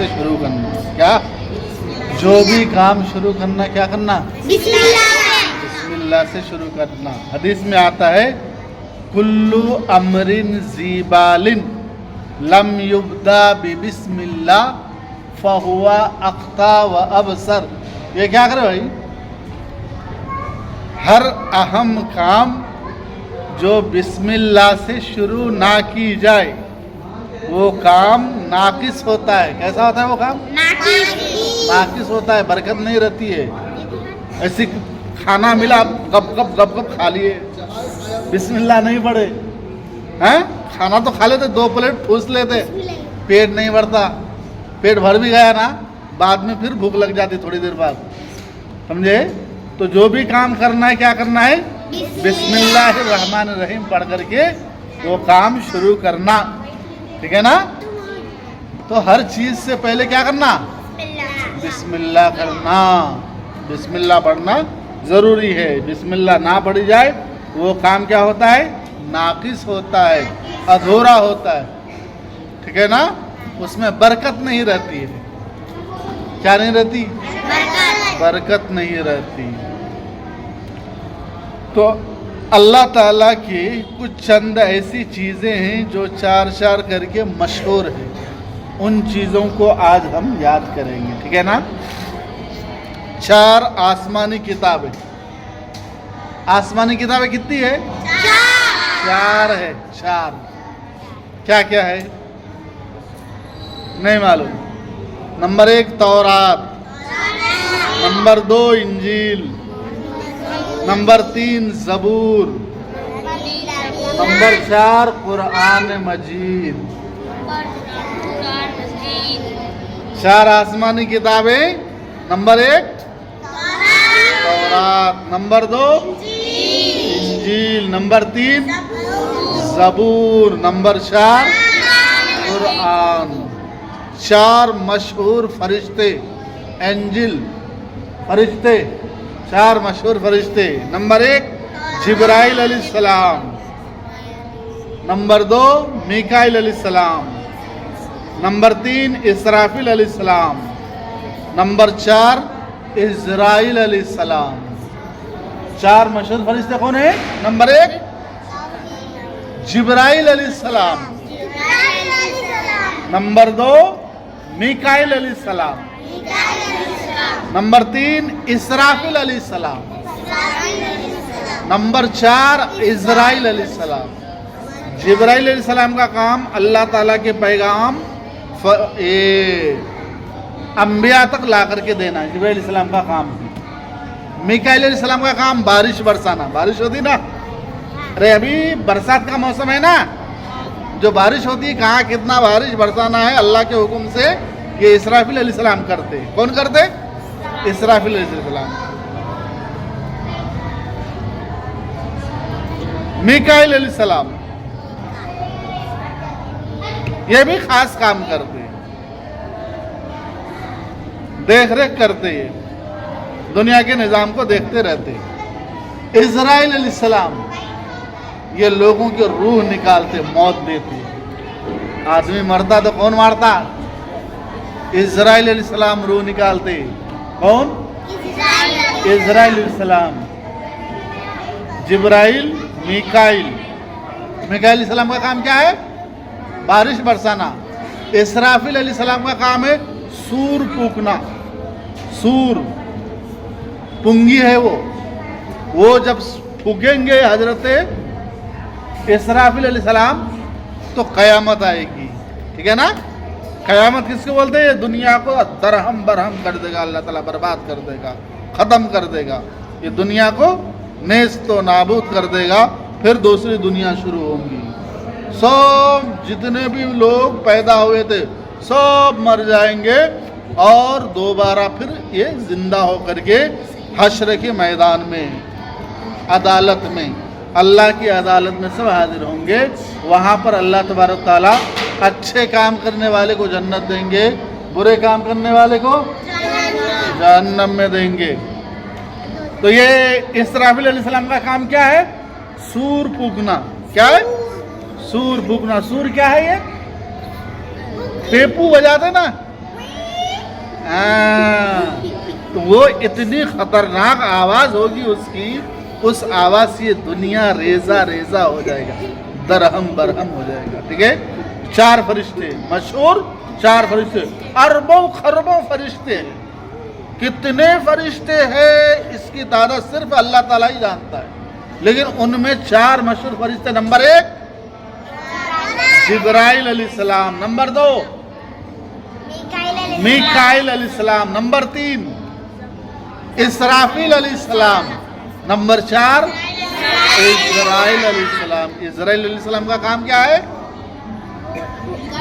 से शुरू करना। क्या? जो भी काम शुरू करना, क्या करना? बिस्मिल्लाह से शुरू करना। हदीस में आता है कुल्लु अमरिन ज़ीबालिन लम युब्दा बिस्मिल्लाह फहुआ अख्ता व अबसर। ये क्या करे भाई? हर अहम काम जो बिस्मिल्लाह से शुरू ना की जाए वो काम नाकिस होता है। कैसा होता है वो काम? नाकिस होता है, बरकत नहीं रहती है। ऐसी खाना मिला गप गप खा लिए, बिस्मिल्लाह नहीं पढ़े, हैं? खाना तो खा लेते, 2 प्लेट ठूस लेते, पेट नहीं भरता। पेट भर भी गया ना, बाद में फिर भूख लग जाती थोड़ी देर बाद, समझे? तो जो भी काम करना है, क्या करना है? बिस्मिल्लाहिर्रहमानिर्रहीम पढ़ करके वो काम शुरू करना। ठीक है ना? तो हर चीज से पहले क्या करना? बिस्मिल्लाह करना। बिस्मिल्लाह पढ़ना जरूरी है। बिस्मिल्लाह ना पढ़ी जाए वो काम क्या होता है? नाकिस होता है, अधूरा होता है। ठीक है ना? उसमें बरकत नहीं रहती है। क्या नहीं रहती? बरकत नहीं रहती। तो अल्लाह ताला की कुछ चंद ऐसी चीज़ें हैं जो 4 करके मशहूर हैं। उन चीज़ों को आज हम याद करेंगे। ठीक है ना? 4 आसमानी किताबें। आसमानी किताबें कितनी है? 4 है। 4 क्या क्या है? नहीं मालूम। नंबर 1 तौरात, नंबर 2 इंजील, नंबर 3 ज़बूर, नंबर 4 कुरान मजीद। 4 आसमानी किताबें। नंबर 1 तौरात, नंबर 2 इंजील, नंबर 3 ज़बूर, नंबर 4 कुरान। 4 मशहूर फरिश्ते, एंजिल, फरिश्ते, 4 मशहूर फरिश्ते। नंबर 1 जिब्राइल अलैहिस्सलाम, नंबर 2 मीकाईल अलैहिस्सलाम, नंबर 3 इसराफिल अलैहिस्सलाम, नंबर 4 इज़राइल अलैहिस्सलाम। 4 मशहूर फरिश्ते कौन है? नंबर 1 जिब्राइल अलैहिस्सलाम, नंबर 2 मीकाईल अलैहिस्सलाम, नंबर 3 इसराफिल अलैहिस्सलाम, नंबर 4 इज़राइल अलैहिस्सलाम। जिब्राइल अलैहिस्सलाम का काम अल्लाह ताला के पैगाम अंबिया तक ला करके देना है। जिब्राइल अलैहिस्सलाम का काम है। मीकाईल अलैहिस्सलाम का काम बारिश बरसाना। बारिश होती ना, अरे अभी बरसात का मौसम है ना, जो बारिश होती है, कहाँ कितना बारिश बरसाना है अल्लाह के हुक्म से, ये इसराफिल अलैहिस्सलाम करते। कौन करते? इसराफिल अलैहिस्सलाम। मीकाईल अलैहिस्सलाम ये भी खास काम करते, देख रेख करते, ये दुनिया के निजाम को देखते रहते। इज़राइल अलैहिस्सलाम ये लोगों की रूह निकालते, मौत देते। आदमी मरता तो कौन मारता? इज़राइल अलैहिस्सलाम रूह निकालते। कौन? इज़राइल अलैहिस्सलाम। जिब्राइल, मीकाईल। मीकाईल अलैहिस्सलाम का काम क्या है? बारिश बरसाना। इसराफिल अलैहिस्सलाम का काम है सूर फूकना। सूर पुंगी है वो जब फूकेंगे हजरत इसराफिल अलैहिस्सलाम तो क़यामत आएगी। ठीक है ना? क़यामत किसको बोलते हैं? दुनिया को दरहम बरहम कर देगा अल्लाह ताला, बर्बाद कर देगा, ख़त्म कर देगा। ये दुनिया को नेस्तो नाबूद कर देगा। फिर दूसरी दुनिया शुरू होगी। सब जितने भी लोग पैदा हुए थे सब मर जाएंगे और दोबारा फिर ये जिंदा होकर के हश्र के मैदान में, अदालत में, अल्लाह की अदालत में सब हाजिर होंगे। वहाँ पर अल्लाह तबारक ताला अच्छे काम करने वाले को जन्नत देंगे, बुरे काम करने वाले को जहन्नम में देंगे। तो ये इसराफिल अलैहिस्सलाम का काम क्या है? सूर फूकना। क्या है? सूर फूकना। सूर क्या है? ये पेपू बजाते ना, तो वो इतनी खतरनाक आवाज होगी उसकी, उस आवाज से ये दुनिया रेजा रेजा हो जाएगा, दरहम बरहम हो जाएगा। ठीक है, 4 फरिश्ते मशहूर, 4 फरिश्ते, अरबों खरबों फरिश्ते हैं। कितने फरिश्ते हैं इसकी तादाद सिर्फ अल्लाह ताला ही जानता है, लेकिन उनमें 4 मशहूर फरिश्ते। नंबर 1 जिब्राइल अलैहिस्सलाम, नंबर 2 मीकाईल अलैहिस्सलाम, नंबर 3 इसराफील अलैहिस्सलाम, नंबर 4 इजराइल अलैहिस्सलाम। इजराइल अलैहिस्सलाम का काम क्या है?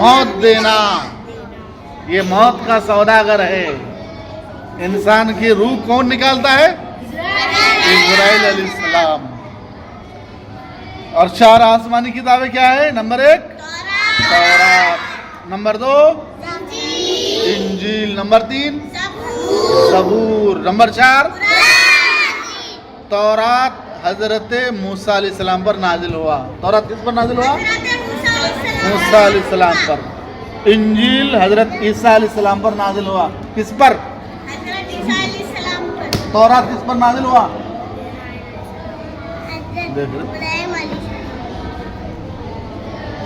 मौत देना। ये मौत का सौदागर है। इंसान की रूह कौन निकालता है? इजराइल अलैहिस्सलाम। और 4 आसमानी किताबें क्या है? नंबर 1 तौरात, नंबर 2 इंजील, नंबर 3 ज़बूर, नंबर 4 तौरात हजरत मूसा अलैहिस्सलाम पर नाजिल हुआ। तौरात किस पर नाजिल हुआ? मूसा अलैहिस्सलाम पर। इंजील हजरत ईसा अलैहिस्सलाम पर नाजिल हुआ। किस पर? तौरात किस पर नाजिल हुआ?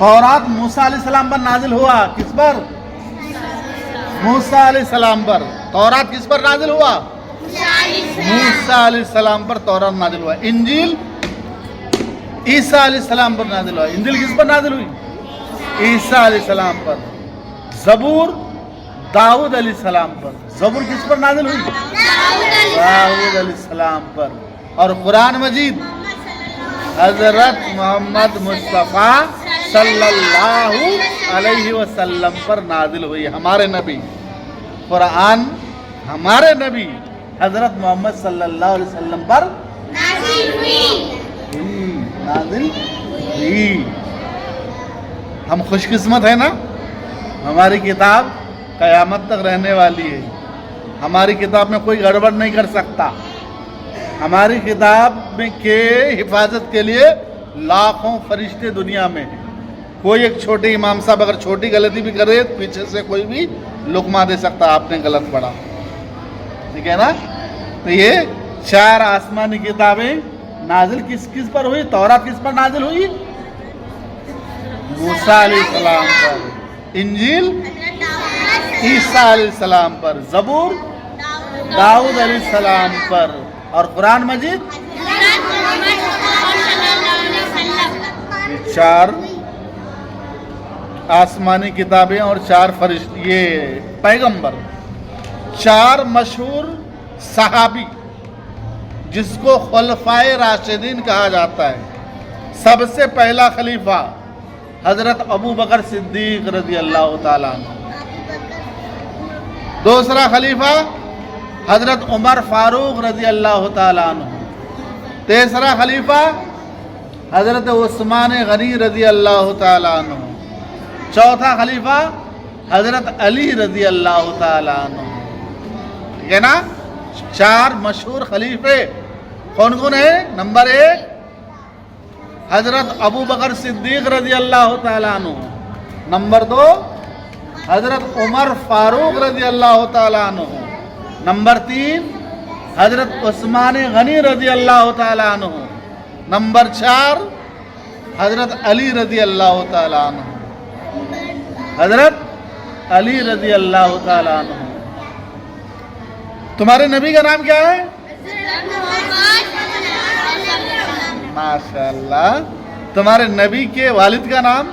तौरात मूसा अलैहिस्सलाम पर नाजिल हुआ। किस पर? मूसा अलैहिस्सलाम पर। तौरात किस पर नाजिल हुआ? मूसा अलैहिस्सलाम पर तौरात नाजिल हुआ। इंजील ईसा अलैहिस्सलाम पर नाजिल हुआ। इंजील किस पर नाजिल हुई? ईसा अलैहिस्सलाम पर। ज़बूर दाऊद अलैहिस्सलाम पर। ज़बूर किस पर नाजिल हुई? दाऊद अलैहिस्सलाम पर। और कुरान मजीद हजरत मोहम्मद मुस्तफ़ा सल्लल्लाहु अलैहि वसल्लम पर नाजिल हुई। हमारे नबी, कुरान हमारे नबी हजरत मोहम्मद सल्लल्लाहु अलैहि वसल्लम पर नाजिल हुई। हम खुशकिस्मत है ना, हमारी किताब क़यामत तक रहने वाली है। हमारी किताब में कोई गड़बड़ नहीं कर सकता। हमारी किताब में के हिफाजत के लिए लाखों फरिश्ते दुनिया में हैं। कोई एक छोटे इमाम साहब अगर छोटी गलती भी करे, पीछे से कोई भी लुकमा दे सकता, आपने गलत पढ़ा। ठीक है ना? तो ये 4 आसमानी किताबें नाजिल किस किस पर हुई? तौरात किस पर नाजिल हुई? मूसा अलैहिस्सलाम पर। इंजील ईसा अलैहिस्सलाम पर। ज़बूर दाऊद अलैहिस्सलाम पर। और कुरान मजीद 4 आसमानी किताबें और 4 फरिश्ते, ये पैगंबर, 4 मशहूर सहाबी जिसको खुलफाए राशिदीन कहा जाता है। सबसे पहला खलीफा हजरत अबू बकर सिद्दीक रज़ी अल्लाह ताला अन्हु। दूसरा खलीफा हजरत उमर फारूक रज़ी अल्लाह ताला अन्हु। तीसरा खलीफा हजरत उस्मान गनी रज़ी अल्लाह ताला अन्हु। चौथा खलीफा हजरत अली रज़ी अल्लाह ताला अन्हु। ठीक है ना? 4 मशहूर खलीफे कौन कौन है? नंबर 1 हजरत अबू बकर सिद्दीक रज़ी अल्लाह ताला अन्हु। नंबर 2 हजरत उमर फारूक रज़ी अल्लाह ताला अन्हु। नंबर 3 हजरत उस्मान गनी रज़ी अल्लाह ताला अन्हु। नंबर 4 हजरत अली रज़ी अल्लाह ताला अन्हु। हजरत अली रज़ी अल्लाह ताला अन्हु। तुम्हारे नबी का नाम क्या है? माशाअल्लाह। तुम्हारे नबी के वालिद का नाम?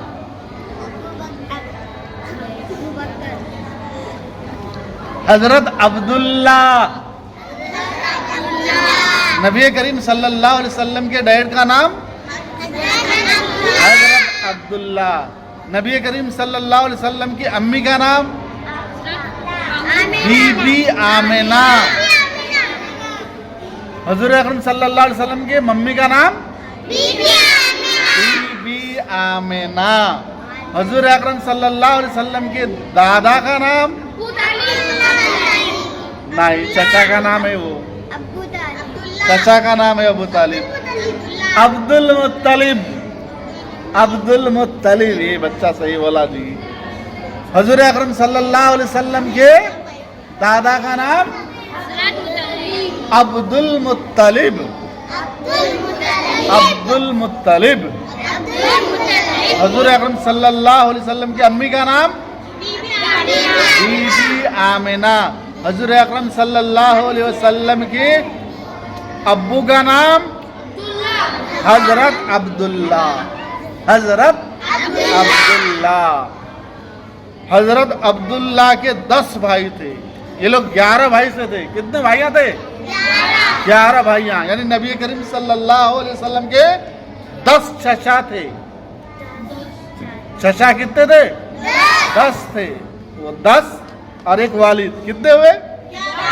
हजरत अब्दुल्ला। नबी करीम सल्लल्लाहु अलैहि वसल्लम के डैड का नाम? हजरत अब्दुल्ला। नबी करीम सल्लल्लाहु अलैहि वसल्लम की अम्मी का नाम? बीबी आमिना। हुजूर अकरम सल्लल्लाहु अलैहि वसल्लम के मम्मी का नाम? बीबी आमिना। हुजूर अकरम सल्लल्लाहु अलैहि वसल्लम के दादा का नाम? नहीं, चचा का नाम है वो। चचा का नाम है अबू तालिब। अब्दुल मुत्तलिब। अब्दुल मुत्तलिब, ये बच्चा सही बोला जी। हुजूर अकरम सल्लल्लाहु अलैहि वसल्लम के दादा का नाम अब्दुल मुत्तलिब। अब्दुल मुत्तलिब। हजूर अकरम सल्लल्लाहु अलैहि वसल्लम की अम्मी का नाम बीबी आमिना। हजूर अकरम सल्लल्लाहु अलैहि वसल्लम के अब्बू का नाम हजरत अब्दुल्ला। हजरत अब्दुल्ला। हजरत अब्दुल्ला के 10 भाई थे। ये लोग 11 भाई से थे। कितने भाइयां थे? 11 भाइयां। यानी नबी करीम सल्लल्लाहु अलैहि वसल्लम के 10 चचा थे। चचा कितने थे? 10 थे। वो 10 और एक वालिद, कितने हुए?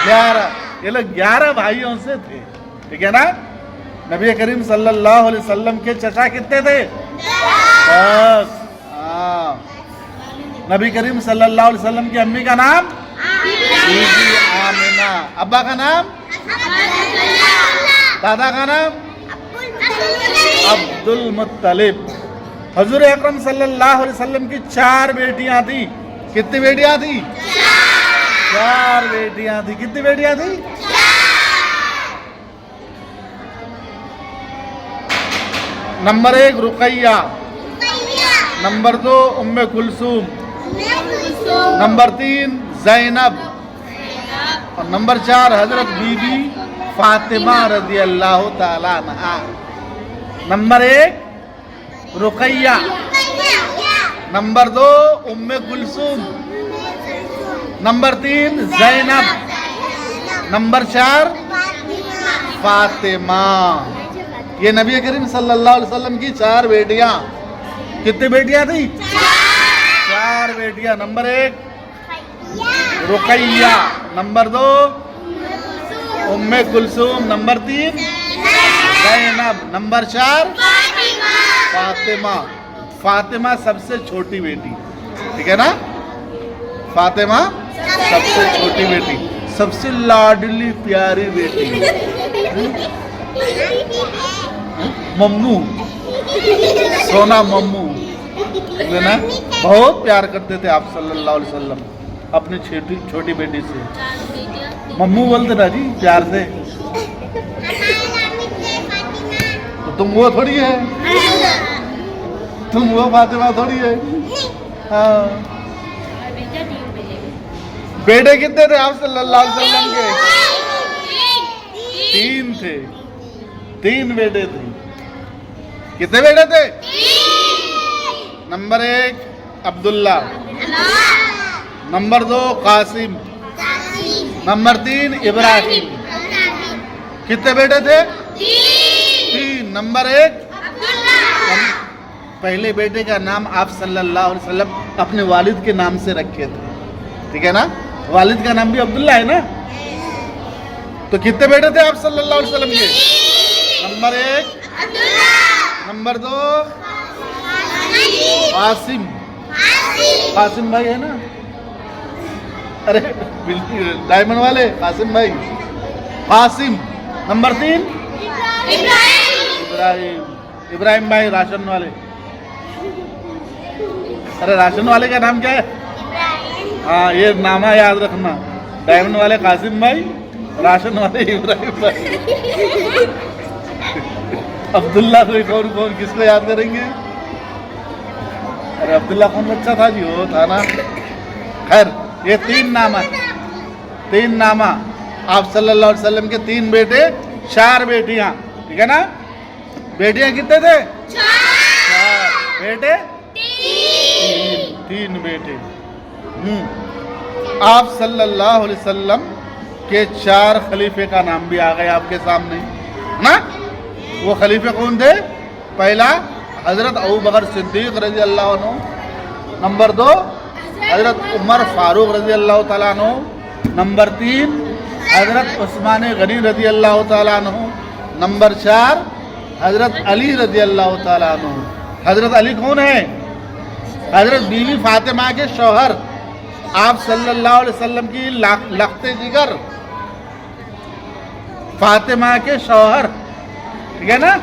11। ये लोग 11 भाइयों से थे। ठीक है ना? नबी करीम सल्लल्लाहु अलैहि वसल्लम के चचा कितने थे? 10। नबी करीम सल्लल्लाहु अलैहि वसल्लम की अम्मी का नाम बीबी आमिना। अब्बा का नाम? दादा का नाम अब्दुल मुत्तलिब। हजूर अकरम सल्लल्लाहु अलैहि वसल्लम की 4 बेटियां थी। कितनी बेटियां थी? 4 बेटियां थी। कितनी बेटियां थी? नंबर 1 रुकैया, नंबर 2 उम्मे कुलसूम, नंबर 3 ज़ैनब और नंबर 4 हजरत बीबी फातिमा रज़ी अल्लाह ताला अन्हा। नंबर 1 रुकैया, नंबर 2 उम्मे कुलसूम, नंबर 3 ज़ैनब, नंबर 4 फातिमा। ये नबी करीम सल्लल्लाहु अलैहि वसल्लम की 4 बेटियां। कितनी बेटियां थी? 4 बेटियां। नंबर 1 रुकैया, नंबर 2 उम्मे कुलसूम, नंबर 3 ज़ैनब, नंबर 4 फातिमा। फातिमा सबसे छोटी बेटी। ठीक है ना? फातिमा सबसे छोटी बेटी, सबसे लाडली प्यारी बेटी। मम्मू, सोना मम्मू ना, बहुत प्यार करते थे आप सल्लल्लाहु अलैहि वसल्लम अपनी छोटी बेटी से। मम्मू बोलते ना जी प्यार से। तो तुम वो थोड़ी है, तुम वो फातिमा थोड़ी है। हाँ। बेटे कितने थे आप सल्लल्लाहु अलैहि वसल्लम के? 3 थे। 3 बेटे थे। कितने बेटे थे? Number 1 Abdullah, number 2 Qasim, number 3 Ibrahim. कितने बेटे थे? 3। नंबर 1 पहले बेटे का नाम आप सल्लल्लाहु अलैहि वसल्लम अपने वालिद के नाम से रखे थे। ठीक है ना? वालिद का नाम भी अब्दुल्ला है ना? तो कितने बेटे थे आप सल्लल्लाहु अलैहि वसल्लम के? Number 1 number 2 Qasim. कासिम भाई है ना? अरे बिल्कुल डायमंड वाले कासिम भाई। कासिम। नंबर 3 इब्राहिम। इब्राहिम भाई राशन वाले। अरे राशन वाले का नाम क्या है? हाँ, ये नामा याद रखना। डायमंड वाले कासिम भाई, राशन वाले इब्राहिम भाई। अब्दुल्ला को कौन कौन किसको याद करेंगे? अरे अब्दुल्ला कौन बच्चा था जी? वो था ना। खैर, ये 3 नामा, 3 नामा आप सल्लल्लाहु अलैहि वसल्लम के 3 बेटे 4 बेटियां। ठीक है ना? बेटियां कितने थे? 4। बेटे 3 बेटे। आप सल्लल्लाहु अलैहि वसल्लम के 4 खलीफे का नाम भी आ गए आपके सामने ना? वो खलीफे कौन थे? पहला हजरत अबू बकर सिद्दीक रजी अल्लाह अन्हु, नंबर 2 हजरत उमर फारूक रजी अल्लाह ताला अन्हु, नंबर 3 हजरत उस्मान गनी रजी अल्लाह ताला अन्हु, नंबर 4 हजरत अली रजी अल्लाह ताला अन्हु। हजरत अली कौन है? हजरत बीवी फातिमा के शौहर, आप सल्लल्लाहु अलैहि वसल्लम की लख्ते जिगर, फातिमा के शौहर। ठीक है ना?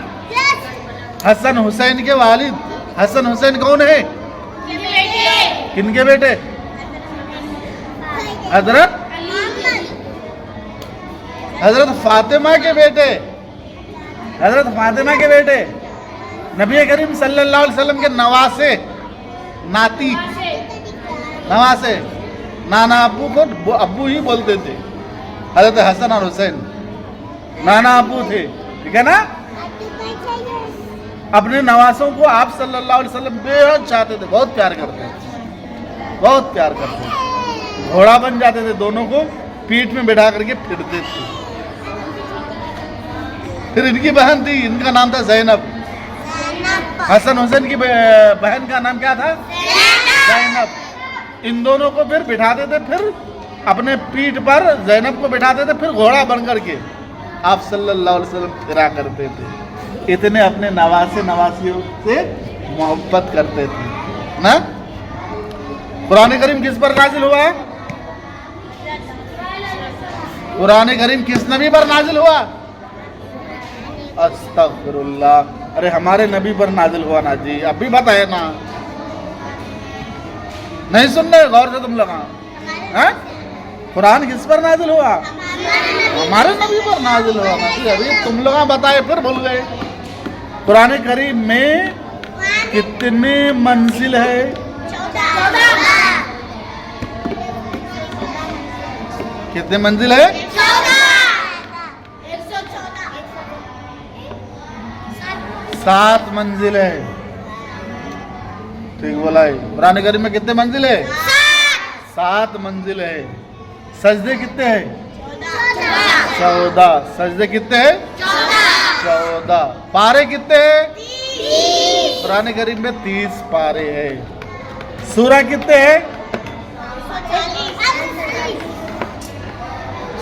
हसन हुसैन के वालिद। हसन हुसैन कौन है? किनके बेटे? हजरत हजरत फातिमा के बेटे, हजरत फातिमा के बेटे नबी करीम सल्लल्लाहु अलैहि वसल्लम के नवासे, नाती, नवासे, नाना अब्बू को अब्बू ही बोलते थे। हजरत हसन और हुसैन नाना अब्बू थे, ठीक है ना। अपने नवासों को आप सल्लल्लाहु अलैहि वसल्लम बेहद चाहते थे, बहुत प्यार करते थे, बहुत प्यार करते थे। घोड़ा बन जाते थे, दोनों को पीठ में बैठा करके फिरते थे। फिर इनकी बहन थी, इनका नाम था जैनब। हसन हुसैन की बहन का नाम क्या था? जैनब। इन दोनों को फिर बिठाते थे, फिर अपने पीठ पर जैनब को बिठाते थे, फिर घोड़ा बन करके आप सल्लल्लाहु अलैहि वसल्लम फिरा करते थे। इतने अपने नवासे नवासियों से मोहब्बत करते थे ना। कुरान करीम किस पर नाजिल हुआ? कुरान करीम किस नबी पर नाजिल हुआ? अस्तगफिरुल्लाह, अरे हमारे नबी पर नाजिल हुआ ना जी, अब भी बताए ना, नहीं सुन रहे गौर से तुम लोग? हाँ, कुरान किस पर नाजिल हुआ? हमारे नबी पर नाजिल हुआ ना जी। अभी तुम लोग बताए फिर भूल गए। कुरान करीम में कितने मंजिल है? 14। कितने मंजिल है? 7 मंजिल है। ठीक बोला है। कुरान करीम में कितने मंजिल है? 7 मंजिल है। सजदे कितने हैं? 14। सजदे कितने हैं? 14। पारे कितने हैं? कुरान करीम में 30 पारे हैं। सूरा कितने हैं?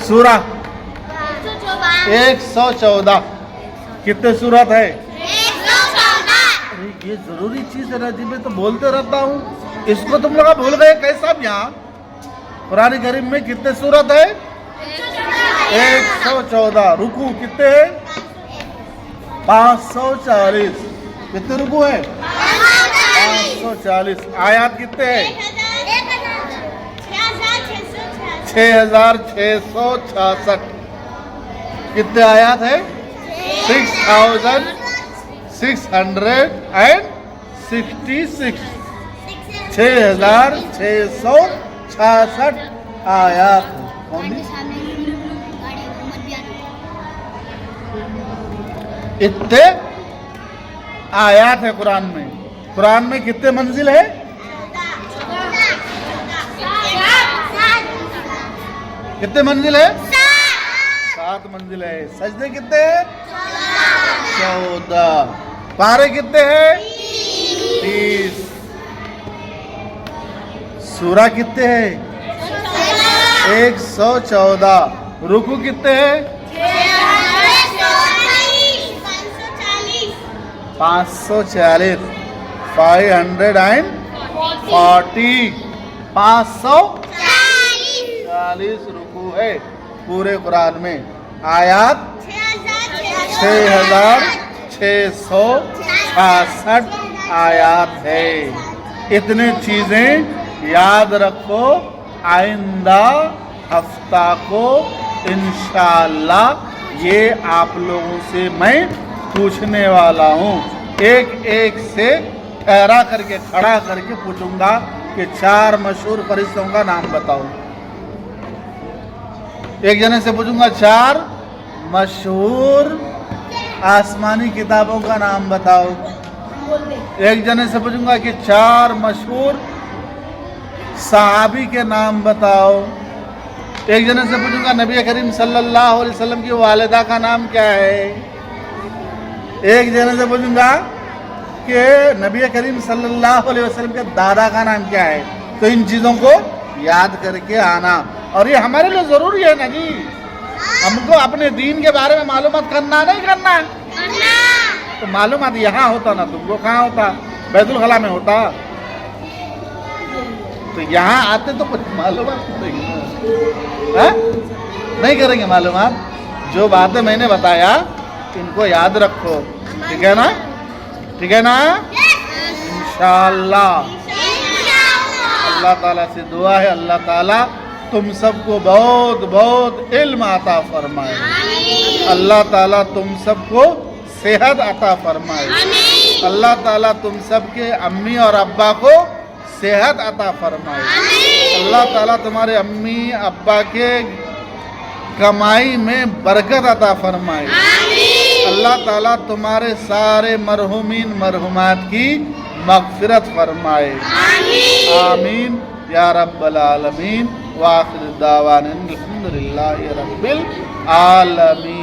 सूरा 114। कितने सूरत है? ये जरूरी चीज है ना जी, मैं तो बोलते रहता हूँ, इसको तुम लोग भूल गए कैसा? यहाँ कुरान करीम में कितने सूरत है? 114। रुकू कितने है? 540। कितने रुकू है? 540। आयात कितने है? 6666। कितने आयात है? 6666 6666 आयात। इतने आयात है कुरान में। कुरान में कितने मंजिल है? कितने मंजिल है? 7 मंजिल है। सजदे कितने हैं? 14। पारे कितने हैं? 30। सूरा कितने हैं? 114। रुकू कितने हैं? 540। 540। 540 रुकू है पूरे कुरान में। आयात 6666 आयात है। इतने चीजें याद रखो। आइंदा हफ्ता को इंशाअल्लाह ये आप लोगों से मैं पूछने वाला हूँ। एक एक से ठहरा करके खड़ा करके पूछूंगा कि 4 मशहूर फरिश्तों का नाम बताओ। एक जने से पूछूंगा 4 मशहूर आसमानी किताबों का नाम बताओ। एक जने से पूछूंगा कि 4 मशहूर सहाबी के नाम बताओ। एक जने से पूछूंगा नबी करीम सल्लल्लाहु अलैहि वसल्लम की वालिदा का नाम क्या है। एक जने से पूछूंगा कि नबी करीम सल्लल्लाहु अलैहि वसल्लम के दादा का नाम क्या है। तो इन चीज़ों को याद करके आना, और ये हमारे लिए ज़रूरी है ना जी। हमको अपने दीन के बारे में मालूमात करना नहीं करना। तो मालूमात यहाँ होता ना, तुमको कहाँ होता? बैतुल खला में होता। तो यहाँ आते तो कुछ मालूमात नहीं करेंगे। मालूमात जो बातें मैंने बताया इनको याद रखो, ठीक है ना? ठीक है ना? इंशाअल्लाह। अल्लाह ताला से दुआ है, अल्लाह ताला तुम सबको बहुत बहुत इल्म अता फरमाए। अल्लाह ताला तुम सबको सेहत अता फरमाए। अल्लाह ताला तुम सबके अम्मी और अब्बा को सेहत अता फरमाए। अल्लाह ताला तुम्हारे अम्मी अब्बा के कमाई में बरकत अता फरमाए। अल्लाह ताला तुम्हारे सारे मरहुमीन मरहुमात की मगफिरत फरमाए। आमीन या रब्बल आलमीन। व आखिर दावाना अल्हम्दुलिल्लाहि रब्बिल आलमीन।